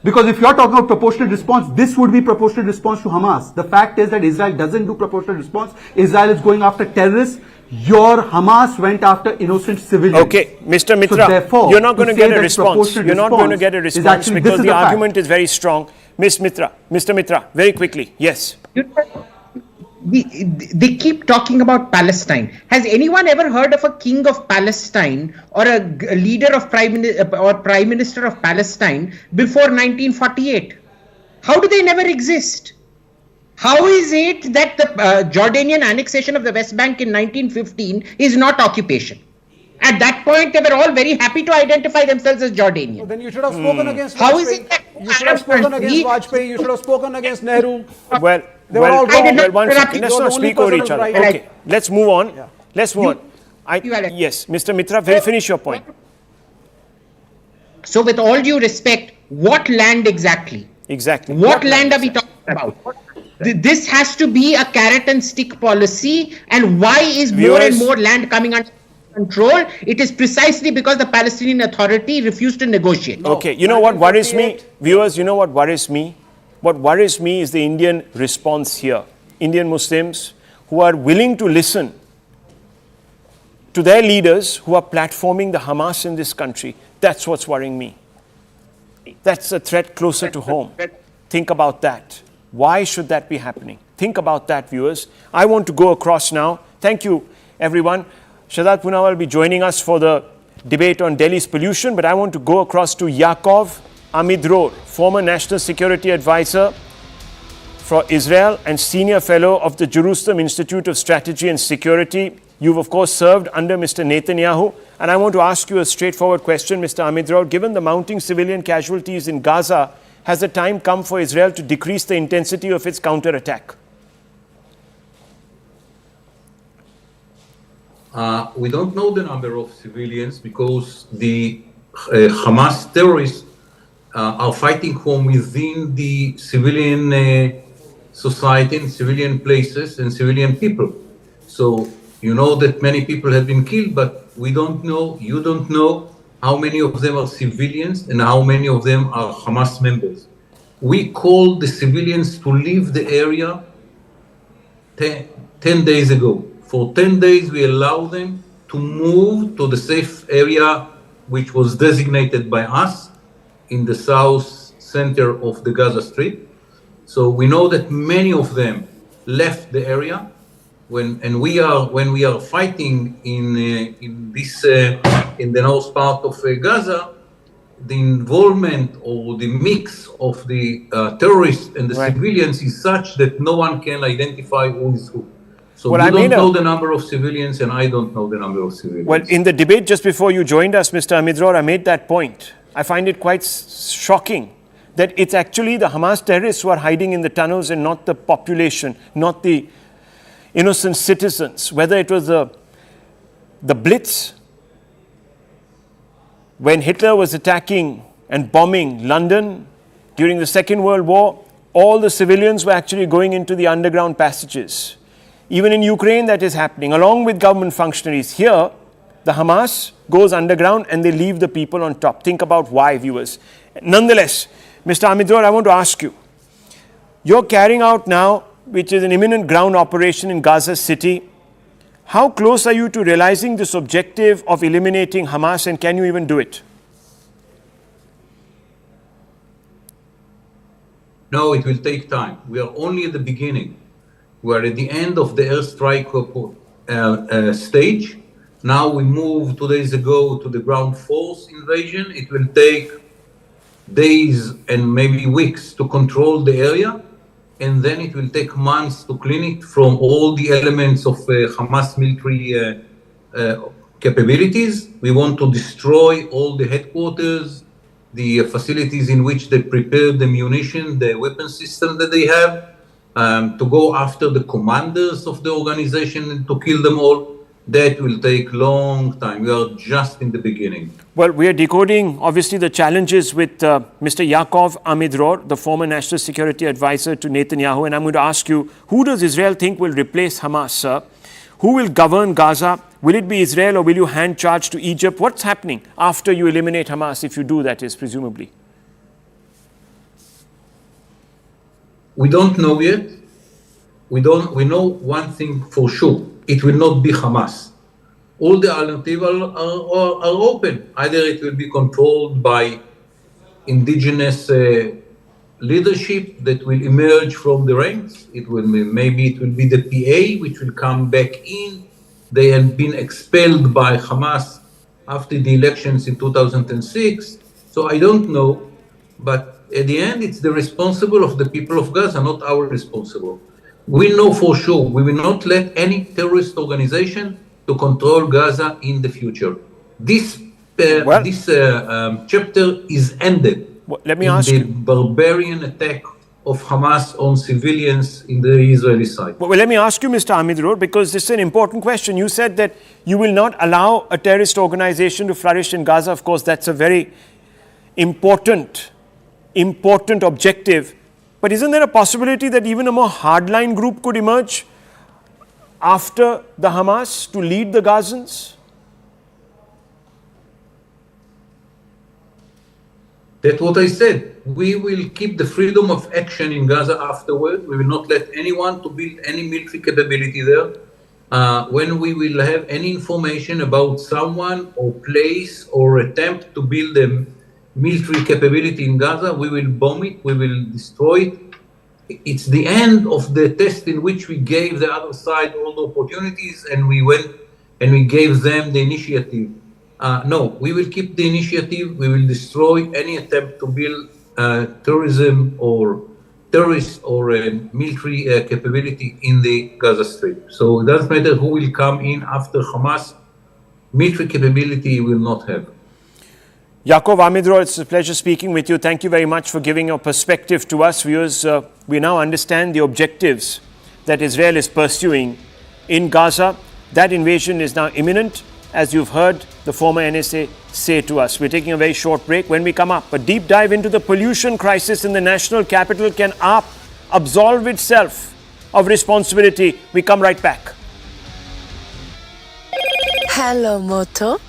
Because if you're talking about proportionate response, this would be proportionate response to Hamas. The fact is that Israel doesn't do proportionate response. Israel is going after terrorists. Your Hamas went after innocent civilians. Okay, Mr. Mitra, So therefore, you're not going to say get a that response. proportionate You're not going to response get a is response actually- this because is the the fact. argument is very strong. Mr. Mitra, very quickly. Yes. they keep talking about Palestine. Has anyone ever heard of a king of Palestine or a leader of prime minister of Palestine before 1948? How do they never exist? How is it that the Jordanian annexation of the West Bank in 1915 is not occupation? At that point, they were all very happy to identify themselves as Jordanian. So then you should have spoken against How Vajpayee. is it that You should have spoken against Vajpayee. You should have spoken against Nehru. Well, They were all wrong. well, one second. Let's You're not the only speak over person each who's other. right. Okay, let's move on. Yeah. Let's move on. Yes, Mr. Mitra, finish your point. So with all due respect, what land exactly? Exactly. What land are we talking about? This has to be a carrot and stick policy. And why is more and more land coming under control? It is precisely because the Palestinian Authority refused to negotiate. Okay, you know what worries me? Viewers, you know what worries me? What worries me is the Indian response here. Indian Muslims who are willing to listen to their leaders who are platforming the Hamas in this country. That's what's worrying me. That's a threat closer to home. Think about that. Why should that be happening? Think about that, viewers. I want to go across now. Thank you, everyone. Shahzad Punawalla will be joining us for the debate on Delhi's pollution, but I want to go across to Yaakov Amidror, former National Security Advisor for Israel and Senior Fellow of the Jerusalem Institute of Strategy and Security. You've, of course, served under Mr. Netanyahu. And I want to ask you a straightforward question, Mr. Amidror. Given the mounting civilian casualties in Gaza, has the time come for Israel to decrease the intensity of its counterattack? We don't know the number of civilians because the Hamas terrorists are fighting from within the civilian society and civilian places and civilian people. So you know that many people have been killed, but we don't know, you don't know how many of them are civilians and how many of them are Hamas members. We called the civilians to leave the area 10 days ago. For 10 days, we allow them to move to the safe area, which was designated by us in the south center of the Gaza Strip. So we know that many of them left the area. When we are fighting in the north part of Gaza, the involvement or the mix of the terrorists and the civilians is such that no one can identify who is who. So you don't know the number of civilians, and I don't know the number of civilians. Well, in the debate just before you joined us, Mr. Amidror, I made that point. I find it quite shocking that it's actually the Hamas terrorists who are hiding in the tunnels and not the population, not the innocent citizens. Whether it was the Blitz, when Hitler was attacking and bombing London during the Second World War, all the civilians were actually going into the underground passages. Even in Ukraine, that is happening, along with government functionaries. Here, the Hamas goes underground and they leave the people on top. Think about why, viewers. Nonetheless, Mr. Amidror, I want to ask you, you're carrying out now, which is an imminent ground operation in Gaza City. How close are you to realizing this objective of eliminating Hamas, and can you even do it? No, it will take time. We are only at the beginning. We are at the end of the airstrike stage. Now we moved 2 days ago to the ground force invasion. It will take days and maybe weeks to control the area. And then it will take months to clean it from all the elements of Hamas military capabilities. We want to destroy all the headquarters, the facilities in which they prepare the munition, the weapon system that they have, to go after the commanders of the organization and to kill them all. That will take long time. We are just in the beginning. Well, we are decoding, obviously, the challenges with Mr. Yaakov Amidror, the former National Security Advisor to Netanyahu. And I'm going to ask you, who does Israel think will replace Hamas, sir? Who will govern Gaza? Will it be Israel, or will you hand charge to Egypt? What's happening after you eliminate Hamas, if you do, that is, presumably? We don't know yet. We know one thing for sure. It will not be Hamas. All the alternatives are open. Either it will be controlled by indigenous leadership that will emerge from the ranks. It will maybe it will be the PA which will come back in. They have been expelled by Hamas after the elections in 2006. So I don't know, but at the end it's the responsible of the people of Gaza, not our responsible. We know for sure we will not let any terrorist organization to control Gaza in the future. This chapter is ended. Let me ask you. The barbarian attack of Hamas on civilians in the Israeli side. Well, let me ask you, Mr. Amidror, because this is an important question. You said that you will not allow a terrorist organization to flourish in Gaza. Of course, that's a very important objective. But isn't there a possibility that even a more hardline group could emerge after the Hamas to lead the Gazans? That's what I said. We will keep the freedom of action in Gaza afterward. We will not let anyone to build any military capability there. When we will have any information about someone or place or attempt to build a military capability in Gaza, we will bomb it, we will destroy it. It's the end of the test in which we gave the other side all the opportunities and we went and we gave them the initiative. No, we will keep the initiative. We will destroy any attempt to build terrorism or terrorist or military capability in the Gaza Strip. So it doesn't matter who will come in after Hamas, military capability will not have. Yaakov Amidror, it's a pleasure speaking with you. Thank you very much for giving your perspective to us. Viewers, we now understand the objectives that Israel is pursuing in Gaza. That invasion is now imminent, as you've heard the former NSA say to us. We're taking a very short break. When we come up, a deep dive into the pollution crisis in the national capital. Can AAP absolve itself of responsibility? We come right back. Hello, Moto.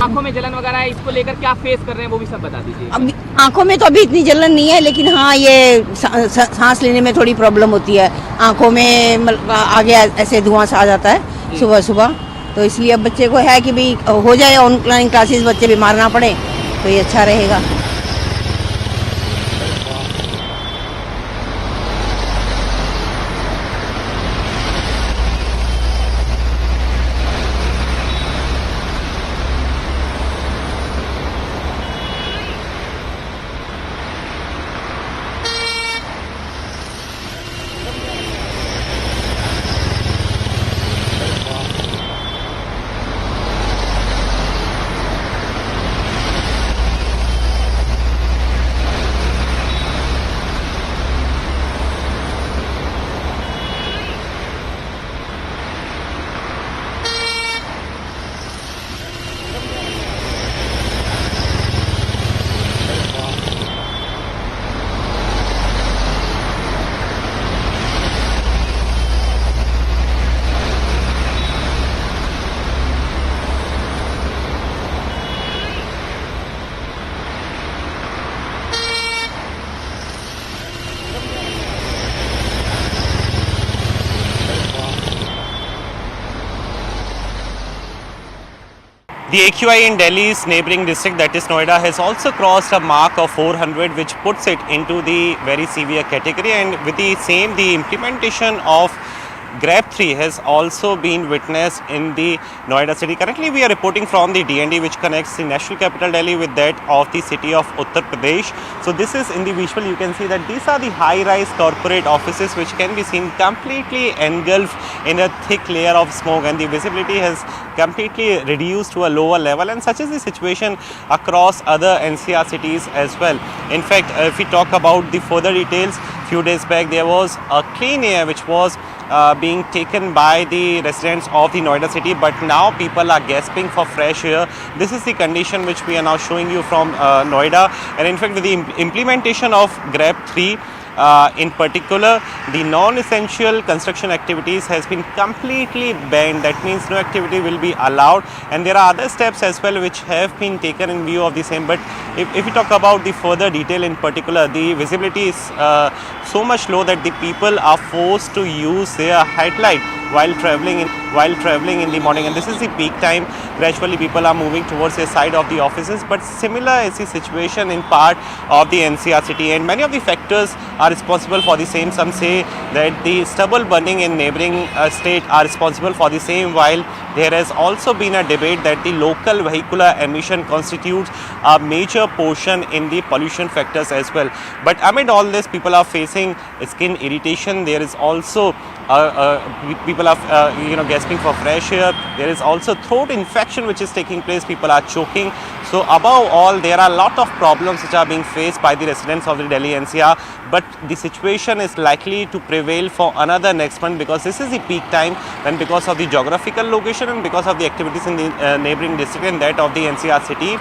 आंखों में जलन वगैरह है, इसको लेकर क्या face कर रहे हैं वो भी सब बता दीजिए। अभी आंखों में तो अभी इतनी जलन नहीं है, लेकिन हाँ ये सांस लेने में थोड़ी प्रॉब्लम होती है। आंखों में आगे ऐसे धुआं सा आ जाता है सुबह सुबह, तो इसलिए अब बच्चे को है कि भाई हो जाए ऑनलाइन क्लासेस, बच्चे बीमार ना पड़े तो ये अच्छा रहेगा। The AQI in Delhi's neighbouring district, that is Noida, has also crossed a mark of 400, which puts it into the very severe category. And with the same, the implementation of Grab 3 has also been witnessed in the Noida city. Currently, we are reporting from the DND, which connects the national capital Delhi with that of the city of Uttar Pradesh. So this is in the visual, you can see that these are the high-rise corporate offices which can be seen completely engulfed in a thick layer of smoke, and the visibility has completely reduced to a lower level, and such is the situation across other NCR cities as well. In fact, if we talk about the further details, few days back there was a clean air which was being taken by the residents of the Noida city, but now people are gasping for fresh air. This is the condition which we are now showing you from Noida, and in fact with the implementation of Grab 3, In particular, the non-essential construction activities has been completely banned. That means no activity will be allowed, and there are other steps as well which have been taken in view of the same. But if we talk about the further detail, in particular, the visibility is so much low that the people are forced to use their headlight while traveling in the morning, and this is the peak time. Gradually people are moving towards the side of the offices, but similar is the situation in part of the NCR city, and many of the factors are responsible for the same. Some say that the stubble burning in neighbouring state are responsible for the same, while there has also been a debate that the local vehicular emission constitutes a major portion in the pollution factors as well. But amid all this, people are facing skin irritation. There is also people are gasping for fresh air. There is also throat infection which is taking place. People are choking. So above all, there are a lot of problems which are being faced by the residents of the Delhi NCR, but the situation is likely to prevail for another next month, because this is the peak time, and because of the geographical location and because of the activities in the neighbouring district and that of the NCR city.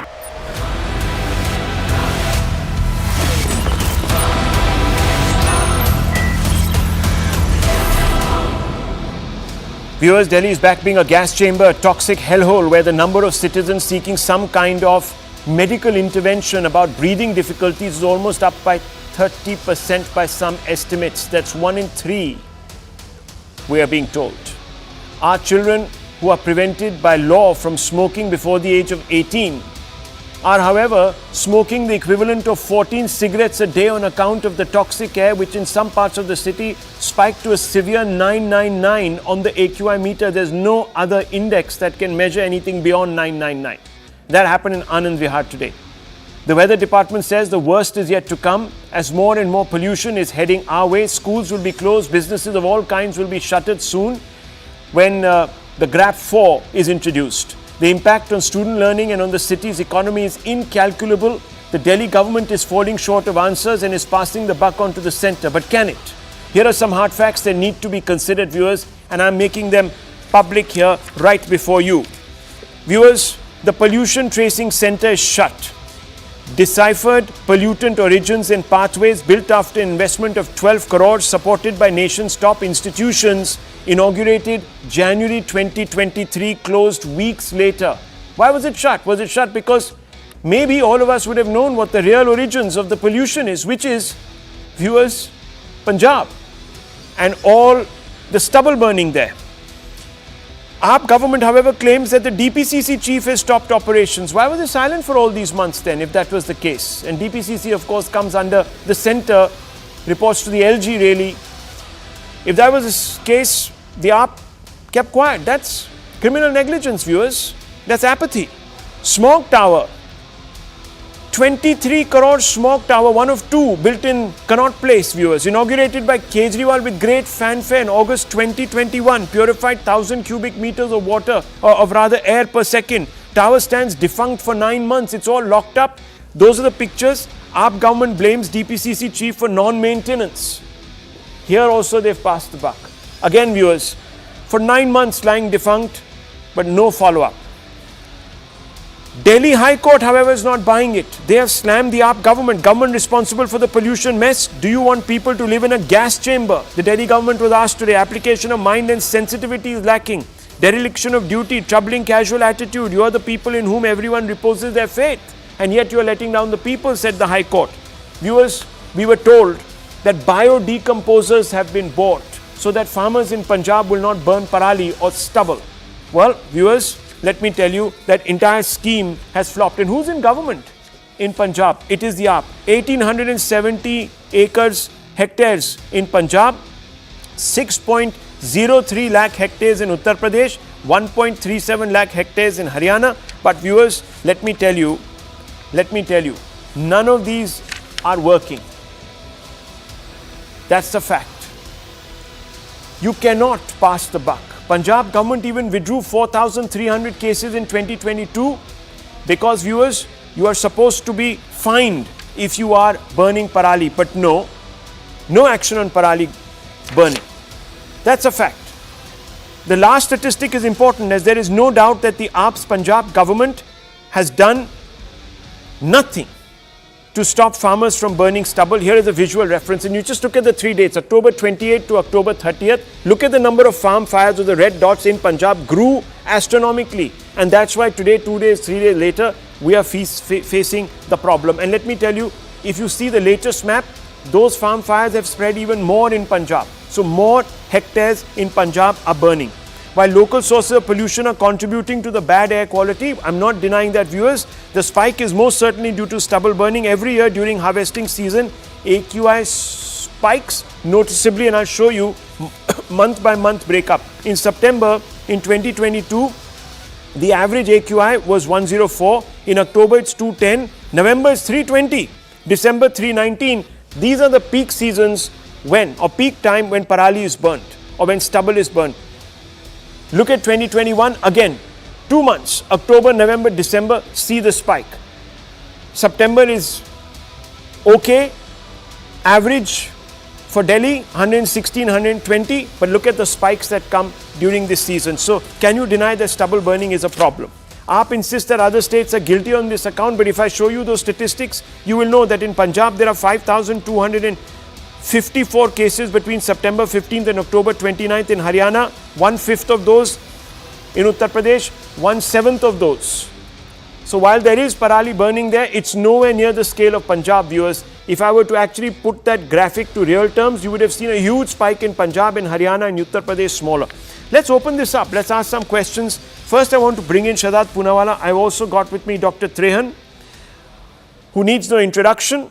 Viewers, Delhi is back being a gas chamber, a toxic hellhole where the number of citizens seeking some kind of medical intervention about breathing difficulties is almost up by 30% by some estimates. That's 1 in 3, we are being told. Our children who are prevented by law from smoking before the age of 18 are, however, smoking the equivalent of 14 cigarettes a day on account of the toxic air, which in some parts of the city spiked to a severe 999 on the AQI meter. There's no other index that can measure anything beyond 999. That happened in Anand Vihar today. The weather department says the worst is yet to come as more and more pollution is heading our way. Schools will be closed, businesses of all kinds will be shuttered soon when the GRAP 4 is introduced. The impact on student learning and on the city's economy is incalculable. The Delhi government is falling short of answers and is passing the buck on to the centre. But can it? Here are some hard facts that need to be considered, viewers, and I'm making them public here right before you. Viewers, the pollution tracing centre is shut. Deciphered pollutant origins and pathways built after investment of 12 crores supported by nation's top institutions, inaugurated January 2023, closed weeks later. Why was it shut? Was it shut because maybe all of us would have known what the real origins of the pollution is, which is, viewers, Punjab and all the stubble burning there. Our government, however, claims that the DPCC chief has stopped operations. Why was it silent for all these months then, if that was the case? And DPCC, of course, comes under the centre, reports to the LG really. If that was the case, the AAP kept quiet. That's criminal negligence, viewers. That's apathy. Smog tower. 23 crore smog tower, one of two, built in Connaught Place, viewers. Inaugurated by Kejriwal with great fanfare in August 2021. Purified 1,000 cubic meters of water, air per second. Tower stands defunct for 9 months. It's all locked up. Those are the pictures. AAP government blames DPCC chief for non-maintenance. Here also they've passed the buck. Again, viewers, for 9 months lying defunct, but no follow-up. Delhi High Court, however, is not buying it. They have slammed the AAP government responsible for the pollution mess. Do you want people to live in a gas chamber? The Delhi government was asked today. Application of mind and sensitivity is lacking. Dereliction of duty, troubling casual attitude. You are the people in whom everyone reposes their faith, and yet you are letting down the people, said the High Court. Viewers, we were told that biodecomposers have been bought so that farmers in Punjab will not burn parali or stubble. Well, viewers, let me tell you that entire scheme has flopped. And who's in government in Punjab? It is the AAP. 1,870 hectares in Punjab, 6.03 lakh hectares in Uttar Pradesh, 1.37 lakh hectares in Haryana. But viewers, let me tell you, none of these are working. That's the fact. You cannot pass the buck. Punjab government even withdrew 4,300 cases in 2022 because, viewers, you are supposed to be fined if you are burning parali. But no action on parali burning. That's a fact. The last statistic is important, as there is no doubt that the AAP's Punjab government has done nothing to stop farmers from burning stubble. Here is a visual reference, and you just look at the 3 dates, October 28th to October 30th. Look at the number of farm fires with the red dots in Punjab grew astronomically. And that's why today, 2 days, 3 days later, we are facing the problem. And let me tell you, if you see the latest map, those farm fires have spread even more in Punjab. So more hectares in Punjab are burning. While local sources of pollution are contributing to the bad air quality, I'm not denying that, viewers. The spike is most certainly due to stubble burning. Every year during harvesting season, AQI spikes noticeably, and I'll show you month by month breakup. In September in 2022, the average AQI was 104. In October, it's 210. November is 320. December 319. These are the peak seasons when, or peak time when parali is burnt or when stubble is burnt. Look at 2021, again, 2 months, October, November, December, see the spike. September is okay, average for Delhi, 116, 120, but look at the spikes that come during this season. So, can you deny that stubble burning is a problem? AAP insists that other states are guilty on this account, but if I show you those statistics, you will know that in Punjab there are 5,254 cases between September 15th and October 29th. In Haryana, 1/5 of those. In Uttar Pradesh, 1/7 of those. So while there is parali burning there, it's nowhere near the scale of Punjab, viewers. If I were to actually put that graphic to real terms, you would have seen a huge spike in Punjab and Haryana and Uttar Pradesh smaller. Let's open this up. Let's ask some questions. First, I want to bring in Shadad Poonawalla. I've also got with me Dr. Trehan, who needs no introduction.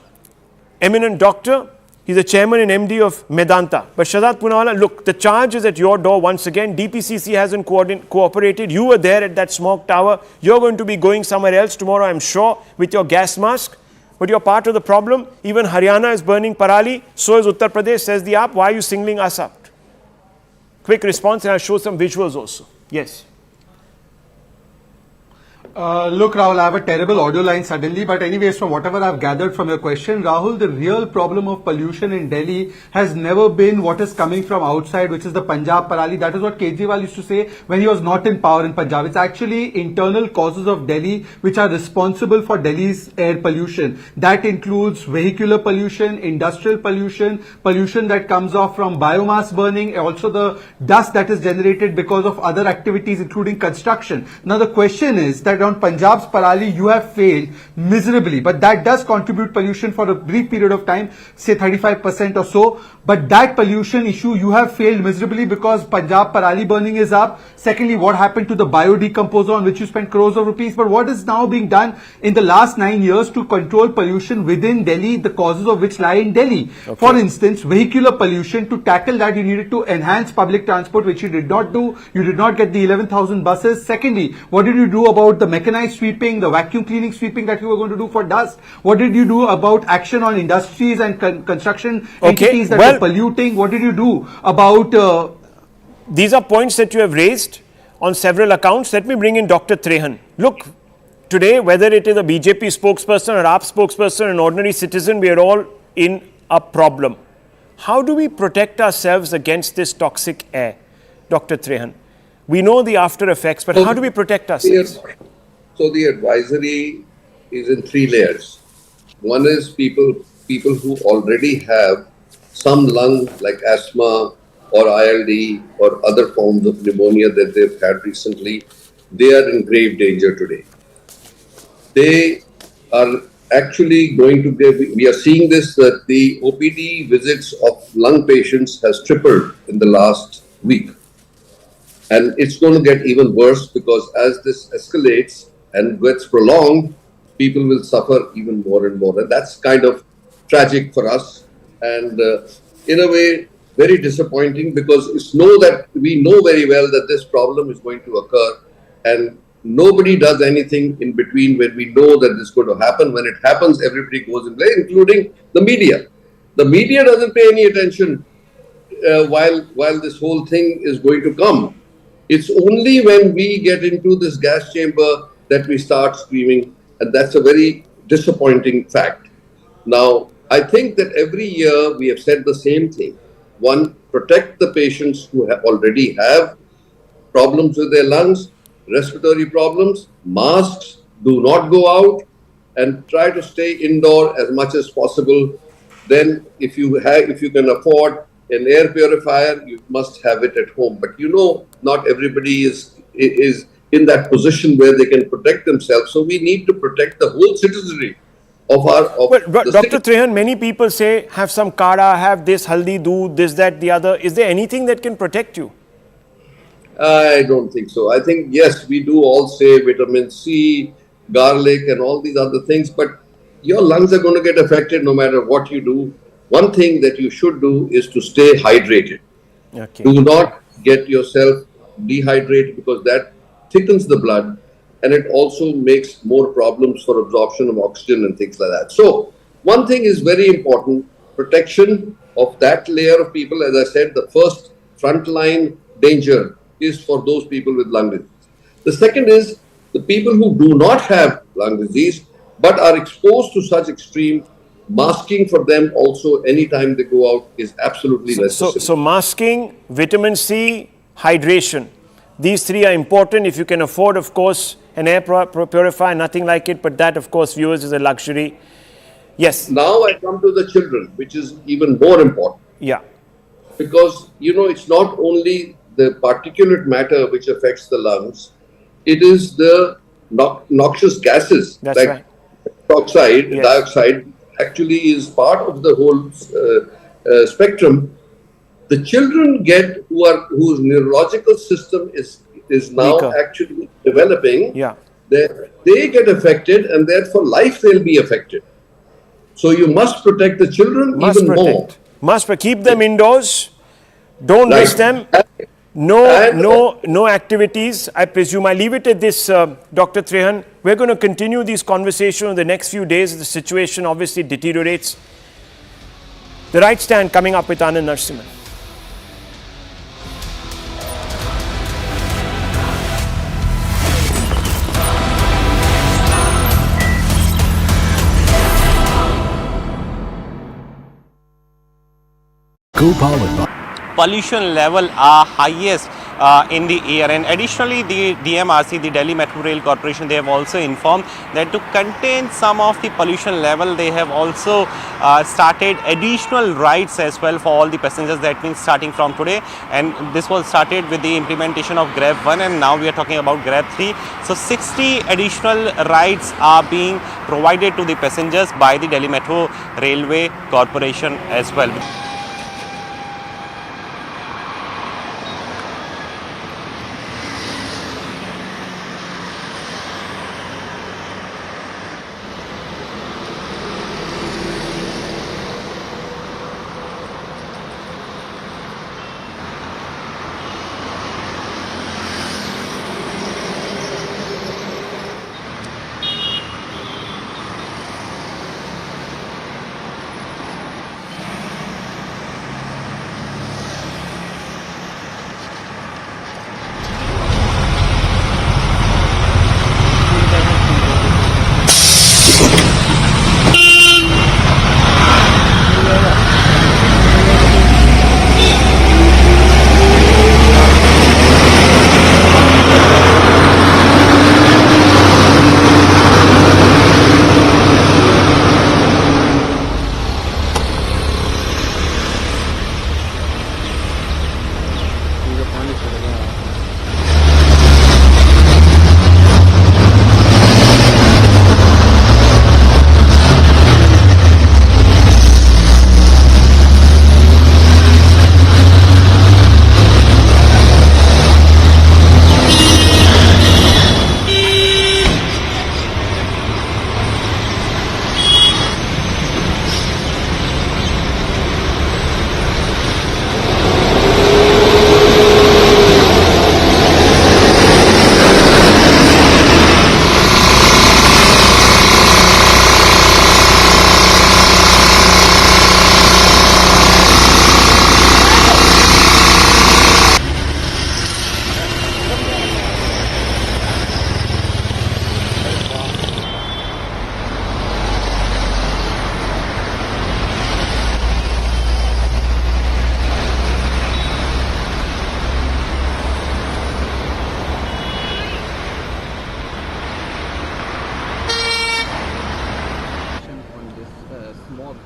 Eminent doctor. He's the chairman and MD of Medanta. But Shadad Poonawalla, look, the charge is at your door once again. DPCC hasn't cooperated. You were there at that smog tower. You're going to be going somewhere else tomorrow, I'm sure, with your gas mask. But you're part of the problem. Even Haryana is burning parali. So is Uttar Pradesh, says the AAP. Why are you singling us out? Quick response, and I'll show some visuals also. Yes. Look, Rahul, I have a terrible audio line suddenly, but anyways, from whatever I've gathered from your question, Rahul, the real problem of pollution in Delhi has never been what is coming from outside, which is the Punjab parali. That is what Kejriwal used to say when he was not in power in Punjab. It's actually internal causes of Delhi which are responsible for Delhi's air pollution. That includes vehicular pollution, industrial pollution, pollution that comes off from biomass burning, also the dust that is generated because of other activities, including construction. Now, the question is that on Punjab's parali, you have failed miserably, but that does contribute pollution for a brief period of time, say 35% or so. But that pollution issue, you have failed miserably because Punjab parali burning is up. Secondly, what happened to the biodecomposer on which you spent crores of rupees? But what is now being done in the last 9 years to control pollution within Delhi, the causes of which lie in Delhi? Okay. For instance, vehicular pollution. To tackle that, you needed to enhance public transport, which you did not do. You did not get the 11,000 buses. Secondly, what did you do about the mechanized sweeping, the vacuum cleaning sweeping that you were going to do for dust? What did you do about action on industries and construction entities that were polluting? What did you do about... These are points that you have raised on several accounts. Let me bring in Dr. Trehan. Look, today, whether it is a BJP spokesperson or AAP spokesperson, an ordinary citizen, we are all in a problem. How do we protect ourselves against this toxic air, Dr. Trehan? We know the after effects, but how do we protect ourselves? So the advisory is in 3 layers. One is people who already have some lung like asthma or ILD or other forms of pneumonia that they've had recently. They are in grave danger today. They are actually going to get, we are seeing this, that the OPD visits of lung patients has tripled in the last week. And it's going to get even worse because as this escalates and gets prolonged, people will suffer even more and more. And that's kind of tragic for us. And in a way, very disappointing because we know very well that this problem is going to occur and nobody does anything in between when we know that this is going to happen. When it happens, everybody goes in play, including the media. The media doesn't pay any attention while this whole thing is going to come. It's only when we get into this gas chamber that we start screaming, and that's a very disappointing fact. Now, I think that every year we have said the same thing. One, protect the patients who already have problems with their lungs, respiratory problems, masks, do not go out, and try to stay indoor as much as possible. Then if you can afford an air purifier, you must have it at home. But not everybody is in that position where they can protect themselves. So we need to protect the whole citizenry of our. But Dr. Trehan, many people say have some kada, have this haldi doodh, this, that, the other. Is there anything that can protect you? I don't think so. I think, yes, we do all say vitamin C, garlic and all these other things, but your lungs are going to get affected no matter what you do. One thing that you should do is to stay hydrated. Okay. Do not get yourself dehydrated, because that thickens the blood and it also makes more problems for absorption of oxygen and things like that. So one thing is very important, protection of that layer of people. As I said, the first frontline danger is for those people with lung disease. The second is the people who do not have lung disease but are exposed to such extreme. Masking for them also anytime they go out is absolutely necessary. So masking, vitamin C, hydration. These three are important. If you can afford, of course, an air purifier, nothing like it. But that, of course, viewers, is a luxury. Yes. Now I come to the children, which is even more important. Yeah. Because, it's not only the particulate matter which affects the lungs, it is the noxious gases. That's like right. Dioxide actually is part of the whole spectrum. The children whose neurological system is now weaker, actually developing. Yeah. They get affected, and therefore life they'll be affected. So you must protect the children more. Keep them indoors. Don't risk them. No activities. I presume I leave it at this, Dr. Trehan. We're going to continue these conversations in the next few days. The situation obviously deteriorates. The Right Stand coming up with Anand Narasimhan. Pollution level are highest in the air, and additionally the DMRC, the Delhi Metro Rail Corporation, they have also informed that to contain some of the pollution level, they have also started additional rides as well for all the passengers. That means starting from today, and this was started with the implementation of Grab 1, and now we are talking about Grab 3. So 60 additional rides are being provided to the passengers by the Delhi Metro Railway Corporation as well.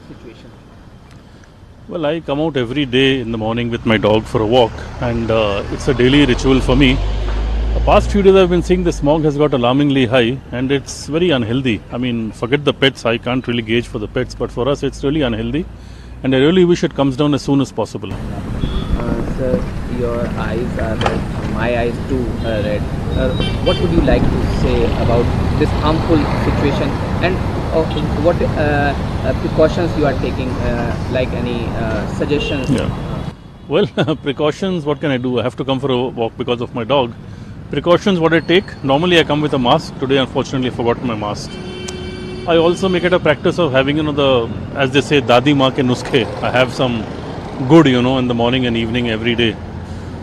situation? Well, I come out every day in the morning with my dog for a walk, and it's a daily ritual for me. The past few days I've been seeing the smog has got alarmingly high, and it's very unhealthy. I mean, forget the pets, I can't really gauge for the pets, but for us it's really unhealthy, and I really wish it comes down as soon as possible. Sir, your eyes are red, my eyes too are red. What would you like to say about this harmful situation, and what precautions you are taking, like any suggestions? Yeah. Well, precautions, what can I do? I have to come for a walk because of my dog. Precautions, what I take, normally I come with a mask. Today, unfortunately, I forgot my mask. I also make it a practice of having, as they say, dadi maa ke nuskhe. I have some good, in the morning and evening every day.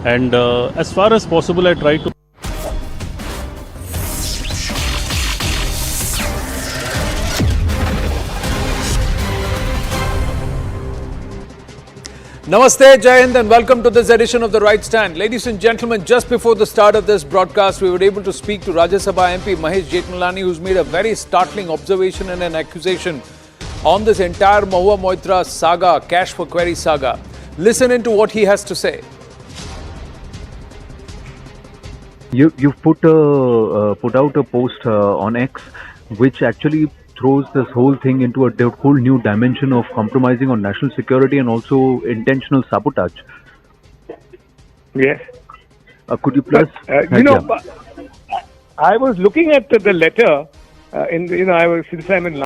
And as far as possible, I try to. Namaste, Jai Hind, and welcome to this edition of The Right Stand. Ladies and gentlemen, just before the start of this broadcast, we were able to speak to Rajya Sabha MP Mahesh Jethmalani, who's made a very startling observation and an accusation on this entire Mahua Moitra saga, cash for query saga. Listen into what he has to say. You've put out a post on X, which actually throws this whole thing into a whole new dimension of compromising on national security and also intentional sabotage. Yes. Could you please? I was looking at the letter, since I'm in